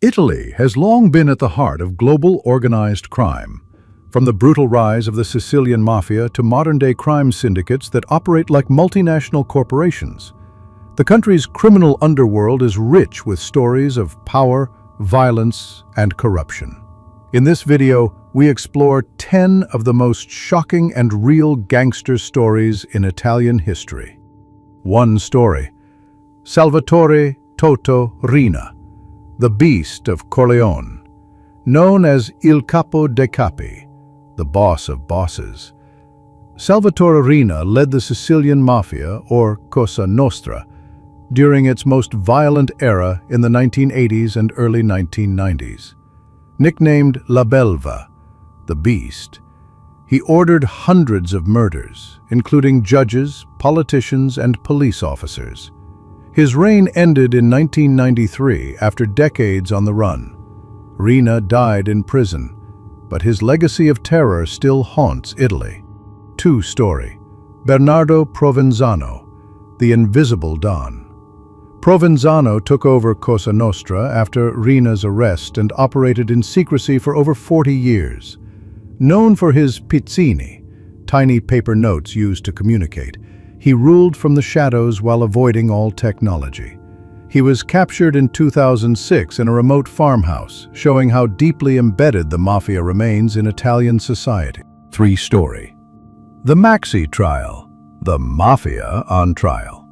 Italy has long been at the heart of global organized crime, from the brutal rise of the Sicilian mafia to modern-day crime syndicates that operate like multinational corporations. The country's criminal underworld is rich with stories of power, violence, and corruption. In this video, we explore 10 of the most shocking and real gangster stories in Italian history. One story: Salvatore Toto Riina, the Beast of Corleone. Known as Il Capo dei Capi, the boss of bosses, Salvatore Riina led the Sicilian mafia, or Cosa Nostra, during its most violent era in the 1980s and early 1990s. Nicknamed La Belva, the Beast, he ordered hundreds of murders, including judges, politicians, and police officers. His reign ended in 1993 after decades on the run. Riina died in prison, but his legacy of terror still haunts Italy. Two story: Bernardo Provenzano, the Invisible Don. Provenzano took over Cosa Nostra after Riina's arrest and operated in secrecy for over 40 years. Known for his pizzini, tiny paper notes used to communicate, he ruled from the shadows while avoiding all technology. He was captured in 2006 in a remote farmhouse, showing how deeply embedded the mafia remains in Italian society. Three story: The Maxi Trial, the Mafia on Trial.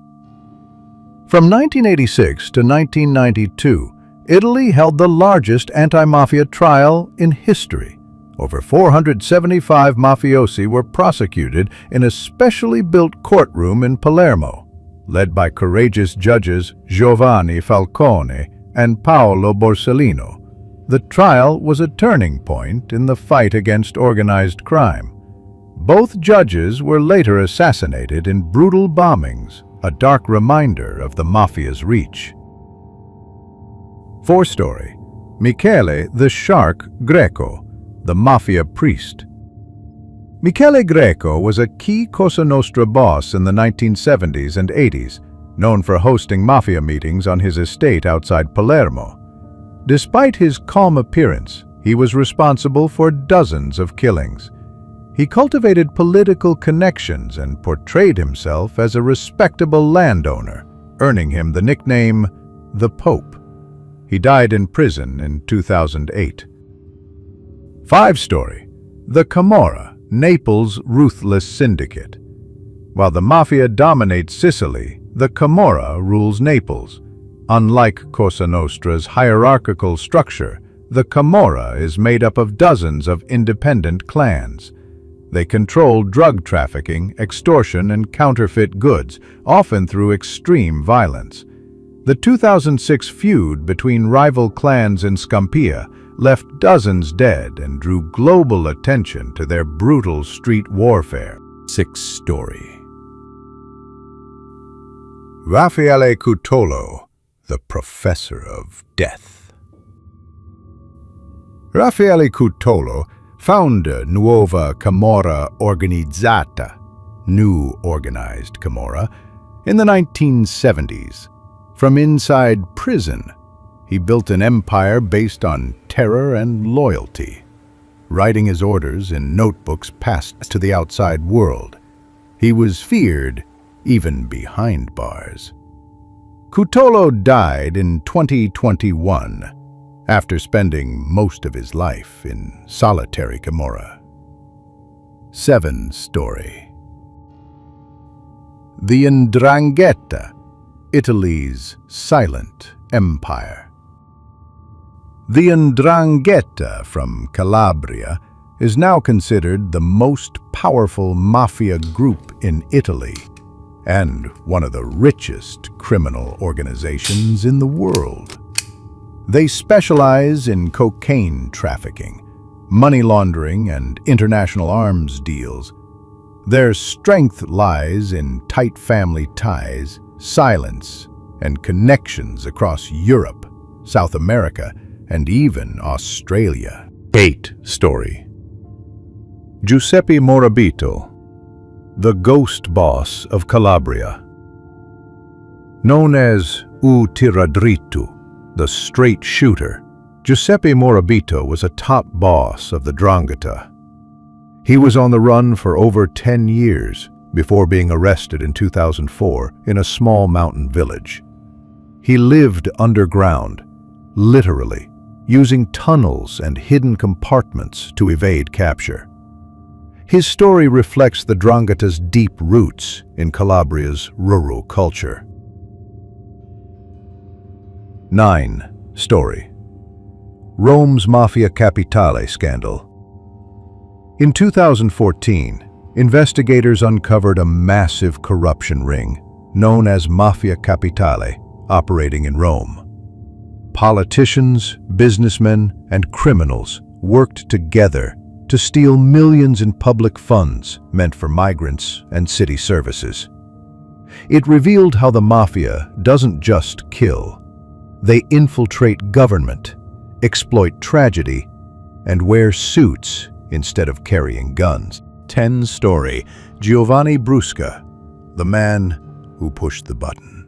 From 1986 to 1992, Italy held the largest anti-mafia trial in history. Over 475 mafiosi were prosecuted in a specially built courtroom in Palermo, led by courageous judges Giovanni Falcone and Paolo Borsellino. The trial was a turning point in the fight against organized crime. Both judges were later assassinated in brutal bombings, a dark reminder of the mafia's reach. Four story: Michele the Shark Greco, the Mafia Priest. Michele Greco was a key Cosa Nostra boss in the 1970s and 80s, known for hosting mafia meetings on his estate outside Palermo. Despite his calm appearance, he was responsible for dozens of killings. He cultivated political connections and portrayed himself as a respectable landowner, earning him the nickname the Pope. He died in prison in 2008. Five story: The Camorra, Naples' ruthless syndicate. While the mafia dominates Sicily, the Camorra rules Naples. Unlike Cosa Nostra's hierarchical structure, the Camorra is made up of dozens of independent clans. They control drug trafficking, extortion, and counterfeit goods, often through extreme violence. The 2006 feud between rival clans in Scampia left dozens dead and drew global attention to their brutal street warfare. Six story: Raffaele Cutolo, the Professor of Death. Raffaele Cutolo founded Nuova Camorra Organizzata, New Organized Camorra, in the 1970s. From inside prison, he built an empire based on terror and loyalty, writing his orders in notebooks passed to the outside world. He was feared even behind bars. Cutolo died in 2021, after spending most of his life in solitary Camorra. Seven story: The Ndrangheta, Italy's silent empire. The Ndrangheta from Calabria is now considered the most powerful mafia group in Italy and one of the richest criminal organizations in the world. They specialize in cocaine trafficking, money laundering, and international arms deals. Their strength lies in tight family ties, silence, and connections across Europe, South America, and even Australia. Eight story: Giuseppe Morabito, the ghost boss of Calabria. Known as U Tiradritto, the straight shooter, Giuseppe Morabito was a top boss of the 'Ndrangheta. He was on the run for over 10 years before being arrested in 2004 in a small mountain village. He lived underground, literally, using tunnels and hidden compartments to evade capture. His story reflects the 'Ndrangheta's deep roots in Calabria's rural culture. 9. Story: Rome's Mafia Capitale Scandal. In 2014, investigators uncovered a massive corruption ring known as Mafia Capitale operating in Rome. Politicians, businessmen, and criminals worked together to steal millions in public funds meant for migrants and city services. It revealed how the mafia doesn't just kill. They infiltrate government, exploit tragedy, and wear suits instead of carrying guns. 10. Story: Giovanni Brusca, the man who pushed the button.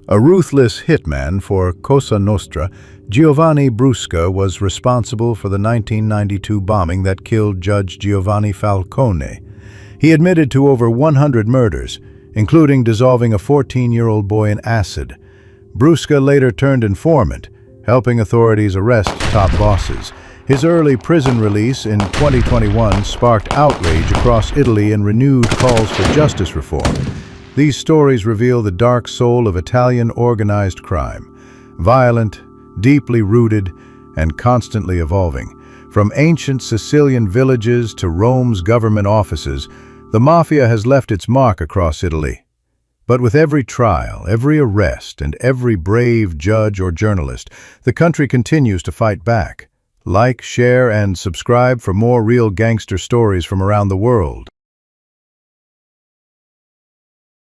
A ruthless hitman for Cosa Nostra, Giovanni Brusca was responsible for the 1992 bombing that killed Judge Giovanni Falcone. He admitted to over 100 murders, including dissolving a 14-year-old boy in acid. Brusca later turned informant, helping authorities arrest top bosses. His early prison release in 2021 sparked outrage across Italy and renewed calls for justice reform. These stories reveal the dark soul of Italian organized crime, violent, deeply rooted, and constantly evolving. From ancient Sicilian villages to Rome's government offices, the mafia has left its mark across Italy. But with every trial, every arrest, and every brave judge or journalist, the country continues to fight back. Like, share, and subscribe for more real gangster stories from around the world.